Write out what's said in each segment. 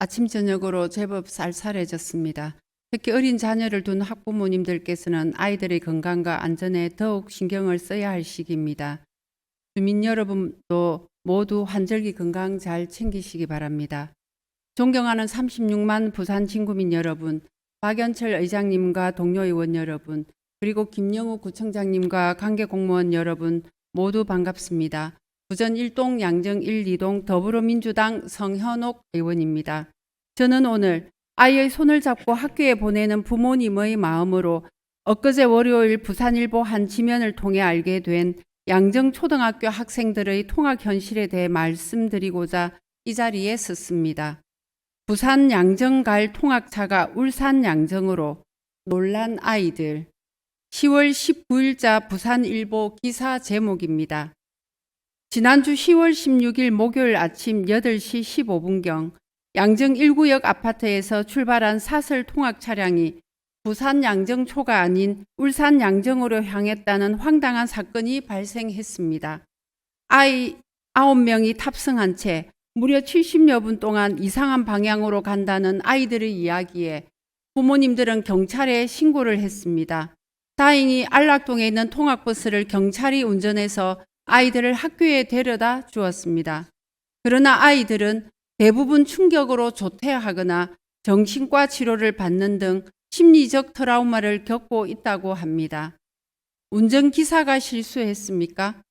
아침 저녁으로 제법 쌀쌀해졌습니다. 특히 어린 자녀를 둔 학부모님들께서는 아이들의 건강과 안전에 더욱 신경을 써야 할 시기입니다. 주민 여러분도 모두 환절기 건강 잘 챙기시기 바랍니다. 존경하는 36만 부산 진구민 여러분, 박연철 의장님과 동료 의원 여러분, 그리고 김영우 구청장님과 관계공무원 여러분 모두 반갑습니다. 부전 1동 양정 1, 2동 더불어민주당 성현옥 의원입니다. 저는 오늘 아이의 손을 잡고 학교에 보내는 부모님의 마음으로 엊그제 월요일 부산일보 한 지면을 통해 알게 된 양정초등학교 학생들의 통학 현실에 대해 말씀드리고자 이 자리에 섰습니다. 부산 양정 갈 통학차가 울산 양정으로 놀란 아이들. 10월 19일자 부산일보 기사 제목입니다. 지난주 10월 16일 목요일 아침 8시 15분경 양정 1구역 아파트에서 출발한 사설 통학 차량이 부산 양정초가 아닌 울산 양정으로 향했다는 황당한 사건이 발생했습니다. 아이 9명이 탑승한 채 무려 70여 분 동안 이상한 방향으로 간다는 아이들의 이야기에 부모님들은 경찰에 신고를 했습니다. 다행히 안락동에 있는 통학버스를 경찰이 운전해서 아이들을 학교에 데려다 주었습니다. 그러나 아이들은 대부분 충격으로 조퇴하거나 정신과 치료를 받는 등 심리적 트라우마를 겪고 있다고 합니다. 운전기사가 실수했습니까?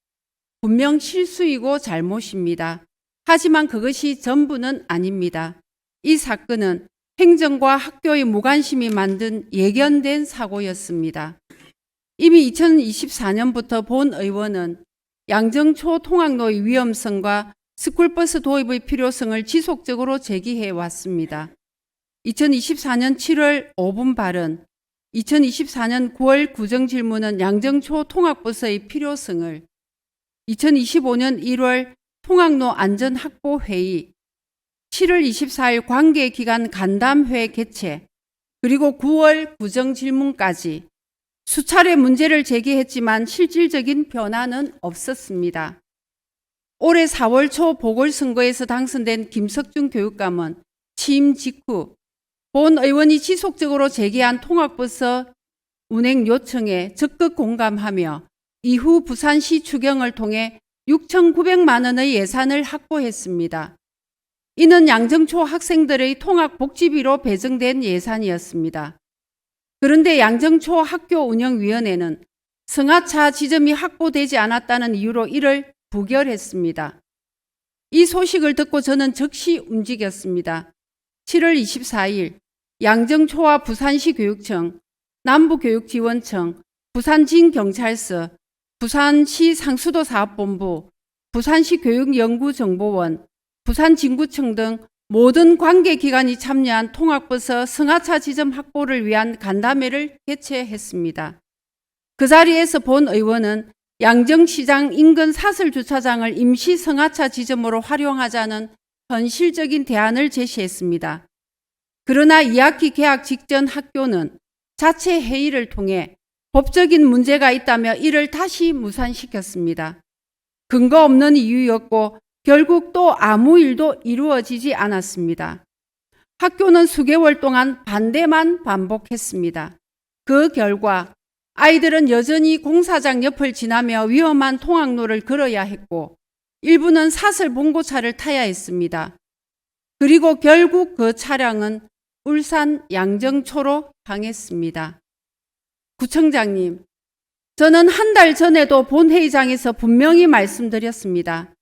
분명 실수이고 잘못입니다. 하지만 그것이 전부는 아닙니다. 이 사건은 행정과 학교의 무관심이 만든 예견된 사고였습니다. 이미 2024년부터 본 의원은 양정초 통학로의 위험성과 스쿨버스 도입의 필요성을 지속적으로 제기해 왔습니다. 2024년 7월 5분 발언, 2024년 9월 구정질문은 양정초 통학버스의 필요성을, 2025년 1월 통학로 안전확보회의, 7월 24일 관계기관 간담회 개최, 그리고 9월 구정질문까지 수차례 문제를 제기했지만 실질적인 변화는 없었습니다. 올해 4월 초 보궐선거에서 당선된 김석준 교육감은 취임 직후 본 의원이 지속적으로 제기한 통학버스 운행 요청에 적극 공감하며 이후 부산시 추경을 통해 6,900만 원의 예산을 확보했습니다. 이는 양정초 학생들의 통학 복지비로 배정된 예산이었습니다. 그런데 양정초 학교운영위원회는 승하차 지점이 확보되지 않았다는 이유로 이를 부결했습니다. 이 소식을 듣고 저는 즉시 움직였습니다. 7월 24일 양정초와 부산시 교육청, 남부교육지원청, 부산진경찰서, 부산시 상수도사업본부, 부산시 교육연구정보원, 부산진구청 등 모든 관계기관이 참여한 통학버스 승하차 지점 확보를 위한 간담회를 개최했습니다. 그 자리에서 본 의원은 양정시장 인근 사설주차장을 임시 승하차 지점으로 활용하자는 현실적인 대안을 제시했습니다. 그러나 2학기 개학 직전 학교는 자체 회의를 통해 법적인 문제가 있다며 이를 다시 무산시켰습니다. 근거 없는 이유였고 결국 또 아무 일도 이루어지지 않았습니다. 학교는 수개월 동안 반대만 반복했습니다. 그 결과 아이들은 여전히 공사장 옆을 지나며 위험한 통학로를 걸어야 했고 일부는 사설 봉고차를 타야 했습니다. 그리고 결국 그 차량은 울산 양정초로 향했습니다. 구청장님, 저는 한 달 전에도 본회의장에서 분명히 말씀드렸습니다.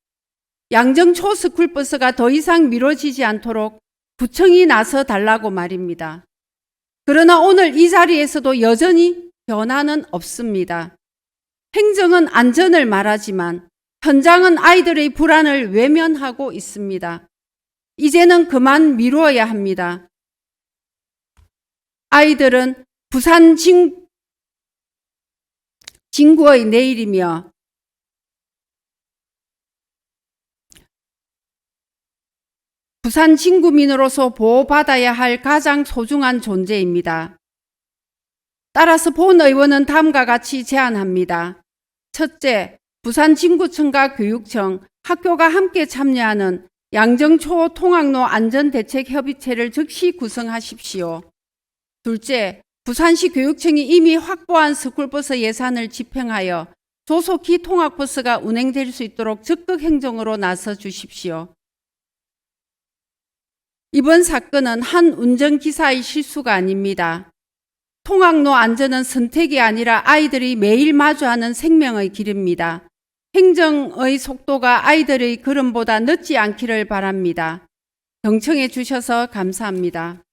양정초 스쿨버스가 더 이상 미뤄지지 않도록 구청이 나서 달라고 말입니다. 그러나 오늘 이 자리에서도 여전히 변화는 없습니다. 행정은 안전을 말하지만 현장은 아이들의 불안을 외면하고 있습니다. 이제는 그만 미루어야 합니다. 아이들은 부산 진구의 내일이며 부산 진구민으로서 보호받아야 할 가장 소중한 존재입니다. 따라서 본 의원은 다음과 같이 제안합니다. 첫째, 부산 진구청과 교육청, 학교가 함께 참여하는 양정초 통학로 안전대책협의체를 즉시 구성하십시오. 둘째, 부산시 교육청이 이미 확보한 스쿨버스 예산을 집행하여 조속히 통학버스가 운행될 수 있도록 적극 행정으로 나서 주십시오. 이번 사건은 한 운전기사의 실수가 아닙니다. 통학로 안전은 선택이 아니라 아이들이 매일 마주하는 생명의 길입니다. 행정의 속도가 아이들의 걸음보다 늦지 않기를 바랍니다. 경청해 주셔서 감사합니다.